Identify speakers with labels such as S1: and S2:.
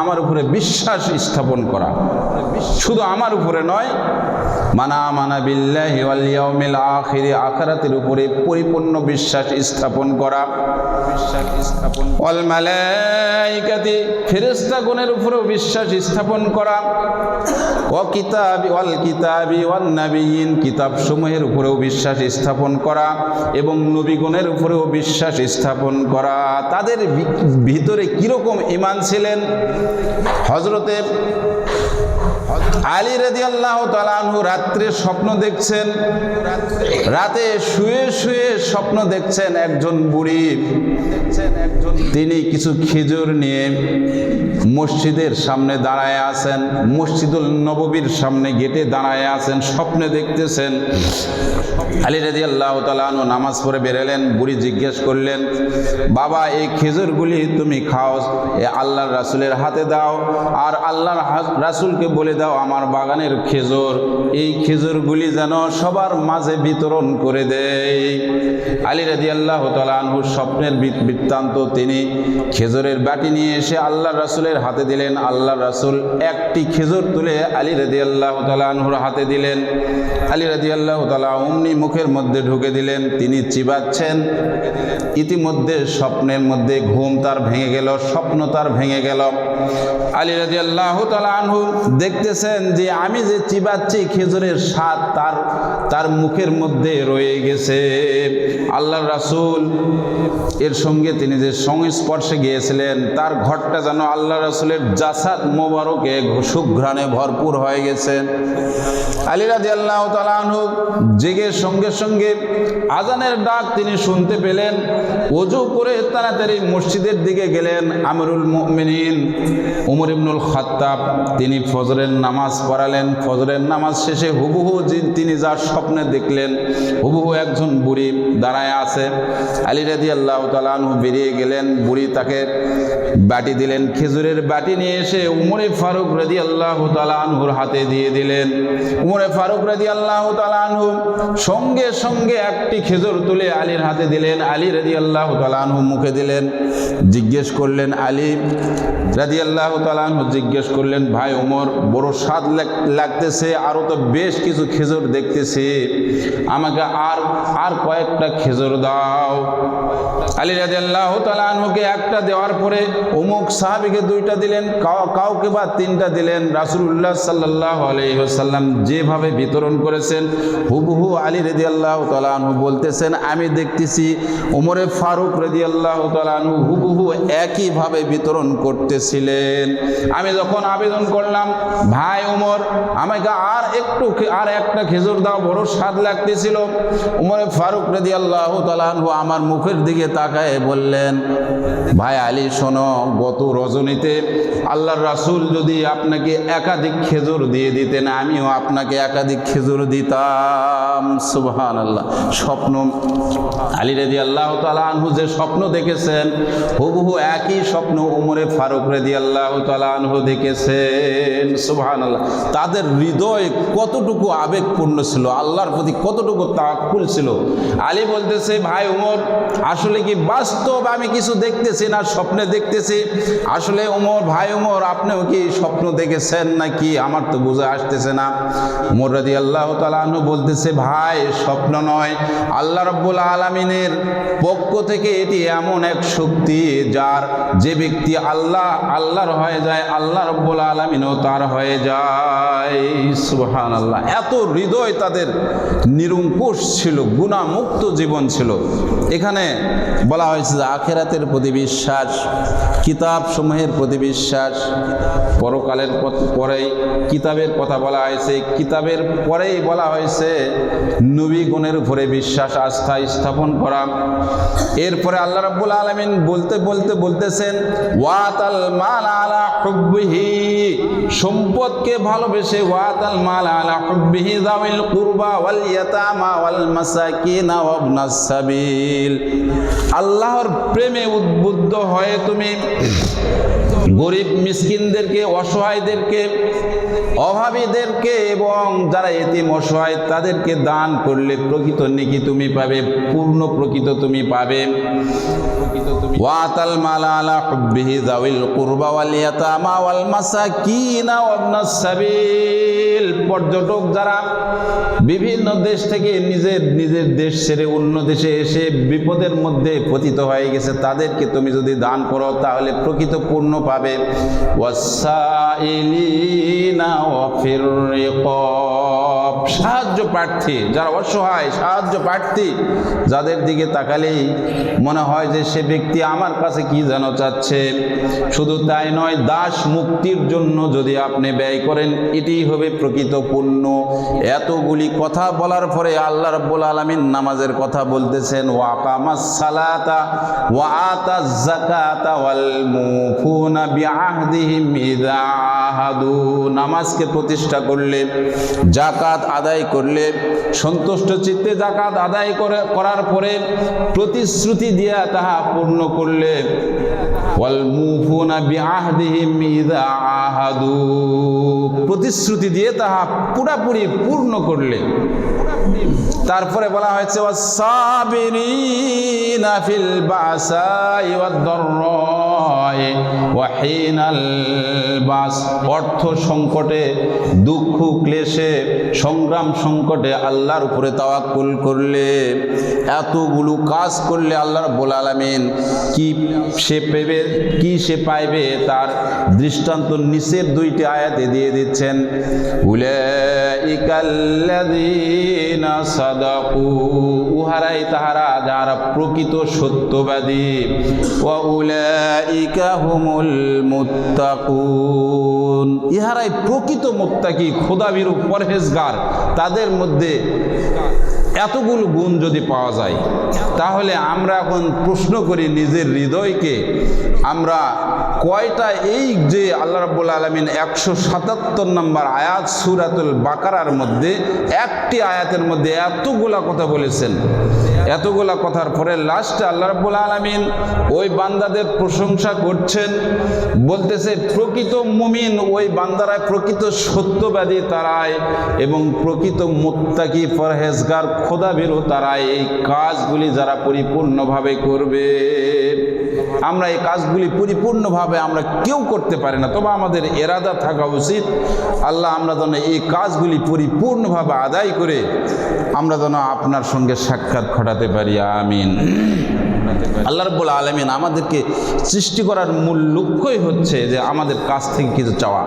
S1: আমার উপরে বিশ্বাস স্থাপন করা, শুধু আমার উপরে নয়, মানা মানা বিল্লাহি ওয়াল ইয়াউমিল আখির, আখিরাতের উপরে পরিপূর্ণ বিশ্বাস স্থাপন করা, ওয়াল মালাইকাতি, ফেরেশতাগণের উপরেও বিশ্বাস স্থাপন করা, ওয়া কিতাবি ওয়াল কিতাবি ওয়ান নাবিয়িন, কিতাবসমূহের উপরেও বিশ্বাস স্থাপন করা এবং নবীগণের উপরেও বিশ্বাস স্থাপন করা। তাদের ভিতরে কিরকম ঈমান ছিলেন? হযরতে আলী রাদিয়াল্লাহু তাআলা আনহু রাত্রে স্বপ্ন দেখছেন, রাতে শুয়ে শুয়ে স্বপ্ন দেখছেন একজন বুড়ি তিনি কিছু খেজুর নিয়ে মসজিদের সামনে দাঁড়ায় আছেন, মসজিদুল নববীর সামনে গেটে দাঁড়ায় আছেন, স্বপ্নে দেখতেছেন। আলী রাদিয়াল্লাহু তাআলা আনহু নামাজ পড়ে বেরোলেন। বুড়ি জিজ্ঞেস করলেন, বাবা এই খেজুরগুলি তুমি খাও, এ আল্লাহর রাসূলের হাতে দাও, আর আল্লাহর রাসূলকে বলে দাও আমার বাগানের খেজুর, এই খেজুরগুলি যেন সবার মাঝে বিতরণ করে দেয়। আলী রাদিয়াল্লাহু তাআলা আনহু স্বপ্নের বৃত্তান্ত, তিনি খেজুরের বাটি নিয়ে এসে আল্লাহর রাসূলের হাতে দিলেন। আল্লাহর রাসূল একটি খেজুর তুলে আলী রাদিয়াল্লাহু তাআলা আনহুর হাতে দিলেন। আলী রাদিয়াল্লাহু তাআলা অমনি মুখের মধ্যে ঢুকে দিলেন, তিনি চিবাচ্ছেন। ইতিমধ্যে স্বপ্নের মধ্যে ঘুম তার ভেঙে গেল, স্বপ্ন তার ভেঙে গেল। আলী রাদিয়াল্লাহু তাআলা আনহু দেখতেছেন যে আমি যে চিবাচ্ছি খেজুরের স্বাদ তার মুখের মধ্যে রয়ে গেছে। আল্লাহর রাসূল এর সঙ্গে তিনি যে সংস্পর্শে গিয়েছিলেন, তার ঘরটা যেন আল্লাহ রাসূলের জাসাদ মোবারকে সুঘ্রাণে ভরপুর হয়ে গেছে। আলী রাদিয়াল্লাহু তাআলা আনহু জেগে সঙ্গে সঙ্গে আজানের ডাক তিনি শুনতে পেলেন। ওযু করে তাড়াতাড়ি মসজিদের দিকে গেলেন। আমিরুল মুমিনিন ওমর ইবনুল খাত্তাব তিনি ফজরের নামাজ পড়ালেন। ফজরের নামাজ শেষে হুবহু তিনি যা স্বপ্নে দেখলেন, হুবহু একজন বুড়ি দাঁড়ায় আছে। আলী রাদিয়াল্লাহু তাআলা আনহু বেরিয়ে গেলেন, বুড়ি তাকে বাটি দিলেন, খেজুরের বাটি নিয়ে এসে উমরে ফারুক রাদিয়াল্লাহু তাআলা আনহুর হাতে দিয়ে দিলেন। উমরে ফারুক রাদিয়াল্লাহু তাআলা আনহু সঙ্গে সঙ্গে একটি খেজুর তুলে আলীর হাতে দিলেন। আলী রাদিয়াল্লাহু তাআলা আনহু মুখে দিলেন। জিজ্ঞেস করলেন, আলী রাদিয়াল্লাহু তাআলা আনহু জিজ্ঞেস করলেন, ভাই ওমর, বড় স্বাদ লাগতেছে, আরও তো বেশ কিছু খেজুর দেখতেছি, আমাকে আর কয়েকটা খেজুর দাও। আলী রাদিয়াল্লাহু তাআলা আনহুকে একটা দেওয়ার পরে অমুক সাহাবীকে দুইটা দিলেন, কাউকে বা তিনটা দিলেন। রাসূলুল্লাহ সাল্লাল্লাহু আলাইহি ওয়াসাল্লাম যেভাবে বিতরণ করেছেন হুবহু আলী রাদিয়াল্লাহু তাআলা আনহু বলতেছেন, আমি দেখতেছি ওমরে ফারুক রাদিয়াল্লাহু তাআলা আনহু হুবহু একইভাবে বিতরণ করতেছিলেন। আমি যখন আবেদন করলাম, ভাই ওমর আমাকে আর একটা খেজুর দাও, বড় স্বাদ লাগতেছিল, ওমরে ফারুক রাদিয়াল্লাহু তাআলা আনহু আমার মুখের দিকে তাকায় বললেন, ভাই আলী শোনো, গত রজনীতে আল্লাহর রাসূল যদি আপনাকে একাধিক খেজুর দিয়ে দিতেন, আমিও আপনাকে একাধিক খেজুর দিতাম। সুবহানাল্লাহ। স্বপ্ন আলী রাদিয়াল্লাহু তাআলা আনহু যে স্বপ্ন দেখেছেন হুবহু একই স্বপ্ন ওমরে ফারুক রাদিয়াল্লাহু তাআলা আনহু দেখেছেন। সুবহানাল্লাহ। তাদের হৃদয় কতটুকু আবেগপূর্ণ ছিল, আল্লাহর প্রতি কতটুকু তাওয়াক্কুল ছিল। আলী বলতেছে, ভাই ওমর, আসলে কি বাস্তব আমি কিছু দেখতেছি না স্বপ্নে দেখতেছি? আসলে ওমর, ভাই ওমর, আপনিও কি স্বপ্ন দেখেছেন নাকি? আমার তো বুঝে আসতেছে না। ওমর রাদিয়াল্লাহু তাআলা আনহু বলতেছে, ভাই স্বপ্ন নয়, আল্লাহ রাব্বুল আলামিনের পক্ষ থেকে এটি এমন এক শক্তি যে ব্যক্তি আল্লাহর হয়ে যায়, আল্লাহ রাব্বুল আলামিনও তার হয়ে যায়। সুবহানাল্লাহ। এত হৃদয় তাদের নিরঙ্কুশ ছিল, গুনাহমুক্ত জীবন ছিল। এখানে বলা হয়েছে যে আখিরাতের প্রতি বিশ্বাস, কিতাব সমূহের প্রতি বিশ্বাস, পরকালের পরেই কিতাবের কথা বলা হয়েছে, কিতাবের পরেই বলা হয়েছে নবীগণের উপরে বিশ্বাস, আস্থা স্থাপন করা। এরপরে আল্লাহ রাব্বুল আলামিন বলতেছেন, ওয়াতাল মাল আলা হুব্বিহি, সম্পদকে ভালোবেসে, ওয়াতাল মাল আলা হুব্বিহি যাওয়াল কুরবা ওয়াল ইয়াতামা ওয়াল মাসাকিন ওয়া ইবনাস সাবিল। আল্লাহর প্রেমে উদ্বুদ্ধ হয়ে তুমি গরিব মিসকিনদেরকে, অসহায়দেরকে, অভাবীদেরকে এবং যারা এতিম অসহায় তাদেরকে দান করলে প্রকৃত নেকি তুমি পাবে, পূর্ণ প্রকৃত তুমি পাবে। ওয়াতাল মালা আলা হুব্বিহি যাওয়িল কুরবা ওয়াল ইয়াতামা ওয়াল মাসাকিন ওয়া ইবনাস সাবিল। পর্যটক যারা বিভিন্ন দেশ থেকে নিজের দেশ ছেড়ে অন্য দেশে এসে বিপদের মধ্যে পতিত হয়ে গেছে, তাদেরকে তুমি যদি দান করো তাহলে প্রকৃত পূর্ণ পাবে। ওয়াসাইলিনা ওয়া ফির রিকাব, সাহায্য প্রার্থী যারা অসহায়, সাহায্য প্রার্থী যাদের দিকে তাকালেই মনে হয় যে সে ব্যক্তি আমার কাছে কি যেন চাচ্ছে। শুধু তাই নয়, দাস মুক্তির জন্য যদি আপনি ব্যয় করেন এটাই হবে প্রকৃত পুণ্য। এতগুলি কথা বলার পরে আল্লাহ রাব্বুল আলামিন নামাজের কথা বলতেছেন, ওয়া আকামাস সালাতা ওয়া আতাজ যাকাতা ওয়াল মুফুনা বিআহদিহিম ইযা আহাদু। নামাজকে প্রতিষ্ঠা করলে, যাকাত আদায় করলে, সন্তুষ্ট চিত্তে যাকাত আদায় করার পরে প্রতিশ্রুতি দিয়া তাহা পূর্ণ করলে, ওয়াল মুফুনা বিআহদিহিম ইযা আহাদু, প্রতিশ্রুতি দিয়ে তাহা পুরাপুরি পূর্ণ করলে। তারপরে বলা হয়েছে ওয়াস-সাবিরিনা ফিল বাসাই ওয়াদ-দাররাই ওয়া হিনাল বাস। অর্থ সংকটে, দুঃখ ক্লেশে, সংগ্রাম সংকটে আল্লাহর উপরে তাওয়াক্কুল করলে, এতগুলো কাজ করলে আল্লাহ রাব্বুল আলামিন কি সে পাইবে তার দৃষ্টান্ত নিচের দুইটি আয়াতে দিয়ে দিচ্ছেন। উলাইকাল্লাযীনা সাদাকু, উহারাই তাহারা যারা প্রকৃত সত্যবাদী। ওয়া উলাইকা হুমুল মুত্তাকুন, ইহারাই প্রকৃত মুত্তাকি, খোদাভীরু, পরহেজগার। তাদের মধ্যে এতগুলো গুণ যদি পাওয়া যায় তাহলে আমরা এখন প্রশ্ন করি নিজের হৃদয়কে, আমরা কয়টা এই যে আল্লাহ রাব্বুল আলামিন 177 নম্বর আয়াত সূরাতুল বাকারার মধ্যে একটি আয়াতের মধ্যে এতগুলা কথা বলেছেন, এতগুলা কথার পরে লাস্টে আল্লাহ রাব্বুল আলামিন ওই বান্দাদের প্রশংসা করছেন, বলতেছে প্রকৃত মুমিন ওই বান্দারা, প্রকৃত সত্যবাদী তারাই এবং প্রকৃত মুত্তাকি পরহেজগার খোদাভীরু তারাই এই কাজগুলি যারা পরিপূর্ণভাবে করবে। আমরা এই কাজগুলি পরিপূর্ণভাবে আমরা কেউ করতে পারি না, তবে আমাদের ইরাদা থাকা উচিত আল্লাহ আমরা যেন এই কাজগুলি পরিপূর্ণভাবে আদায় করে আমরা যেন আপনার সঙ্গে সাক্ষাৎ ঘটাতে পারি। আমিন। আল্লাহ রাব্বুল আলামিন আমাদেরকে সৃষ্টি করার মূল লক্ষ্যই হচ্ছে যে আমাদের কাছ থেকে কিছু চাওয়া।